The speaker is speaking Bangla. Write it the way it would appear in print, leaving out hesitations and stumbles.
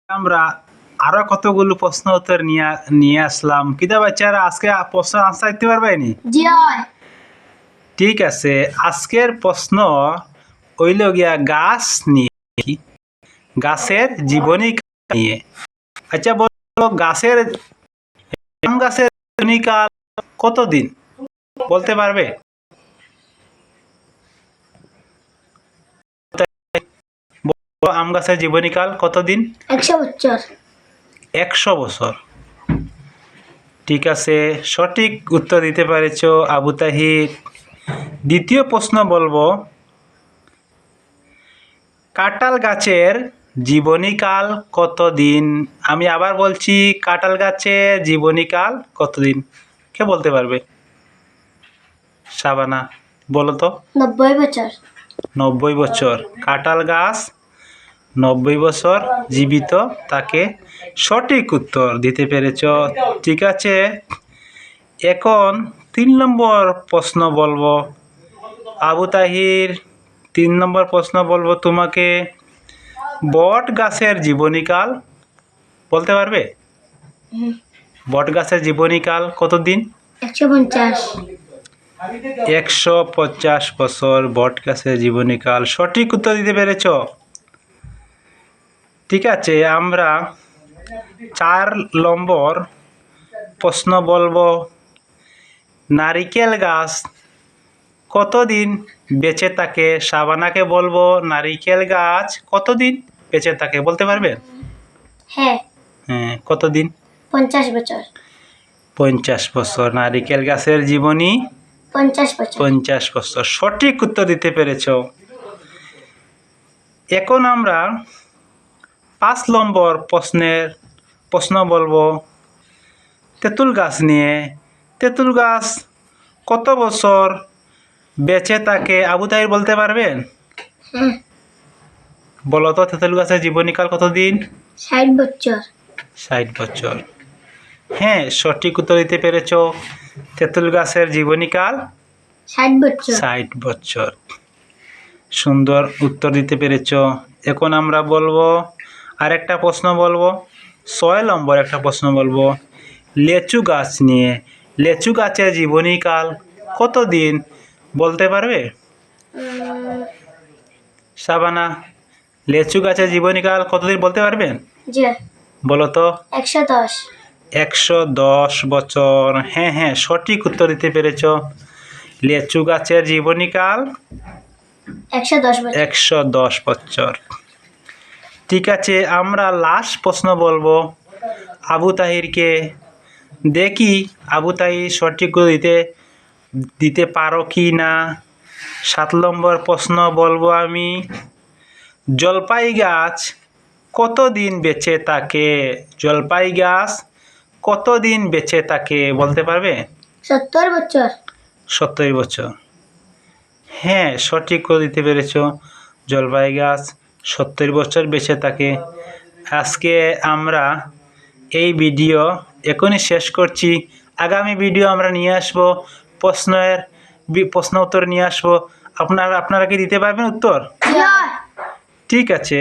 আমরা আরো কতগুলো প্রশ্ন উত্তর নিয়ে আসলাম। কিতা বাচ্চারা আজকে প্রশ্ন আনসার দিতে পারবেনি? জি হয়। ঠিক আছে, আজকের প্রশ্ন হইল গিয়া গাছ নিয়ে, গাছের জীবনী নিয়ে। আচ্ছা বলো, আম গাছের জীবনীকাল কতদিন বলতে পারবে? আম গাছের জীবনীকাল কতদিন? 100 বছর। 100 বছর। ঠিক আছে, সঠিক উত্তর দিতে পেরেছ আবু তাহির। দ্বিতীয় প্রশ্ন বলবো, কাঁঠাল গাছের জীবনীকাল কতদিন? আমি আবার বলছি, কাঁঠাল গাছের জীবনীকাল কতদিন? কে বলতে পারবে? শাবানা বলো তো। 90 বছর। 90 বছর। কাঁঠাল গাছ 90 বছর জীবিত থাকে। সঠিক উত্তর দিতে পেরেছ। ঠিক আছে, এখন 3 নম্বর প্রশ্ন বলবো আবু তাহির। 3 নম্বর প্রশ্ন বলবো তোমাকে, বট গাছের জীবনীকাল বলতে পারবে? বট গাছের জীবনীকাল কতদিন? 150। 150 বছর বট গাছের জীবনীকাল। সঠিক উত্তর দিতে পেরেছ। ঠিক আছে, আমরা 4 নম্বর প্রশ্ন বলবো, নারিকেল গাছ কতদিন বেঁচে থাকে? শাবানাকে বলবো, নারিকেল গাছ কতদিন বেঁচে থাকে বলতে পারবে? হ্যাঁ। হ্যাঁ, কতদিন? 50 বছর। 50 বছর নারিকেল গাছের জীবনী। 50 বছর। 50 বছর। সঠিক উত্তর দিতে পেরেছ। এখন আমরা 5 নম্বর প্রশ্ন বলবো তেঁতুল গাছ নিয়ে। তেঁতুল গাছ কত বছর বেঁচে থাকে? আবু তাহির বলতে পারবেন? বলো তো, তেঁতুল গাছের জীবনীকাল কতদিন? 60 বছর। 60 বছর। হ্যাঁ, সঠিক উত্তর দিতে পেরেছ। তেঁতুল গাছের জীবনীকাল 60 বছর। 60 বছর। সুন্দর উত্তর দিতে পেরেছ। এখন আমরা বলবো আরেকটা প্রশ্ন বলবো, 6 নম্বর একটা প্রশ্ন বলবো লেচু গাছ নিয়ে। লেচু গাছের জীবনীকাল কতদিন বলতে পারবে? শাবানা, লেচু গাছের জীবনীকাল কতদিন বলতে পারবেন? জি। বলো তো। 110। 110 বছর। হ্যাঁ হ্যাঁ, সঠিক উত্তর দিতে পেরেছ। লেচু গাছের জীবনীকাল 110 বছর। 110 বছর। ঠিক আছে, আমরা লাস্ট প্রশ্ন বলবো আবু তাহিরকে। দেখি আবু তাহির সঠিক দিতে পারো কি না। 7 নম্বর প্রশ্ন বলবো আমি, জলপাই গাছ কতদিন বেঁচে থাকে? জলপাই গাছ কতদিন বেঁচে থাকে বলতে পারবে? 70 বছর। 70 বছর। হ্যাঁ, সঠিক করে দিতে পেরেছ। জলপাই গাছ 70 বছর বেঁচে থাকে। আজকে আমরা এই ভিডিও এখনই শেষ করছি। আগামী ভিডিও আমরা নিয়ে আসবো, প্রশ্ন উত্তর নিয়ে আসবো। আপনারা কি দিতে পারবেন উত্তর? ঠিক আছে।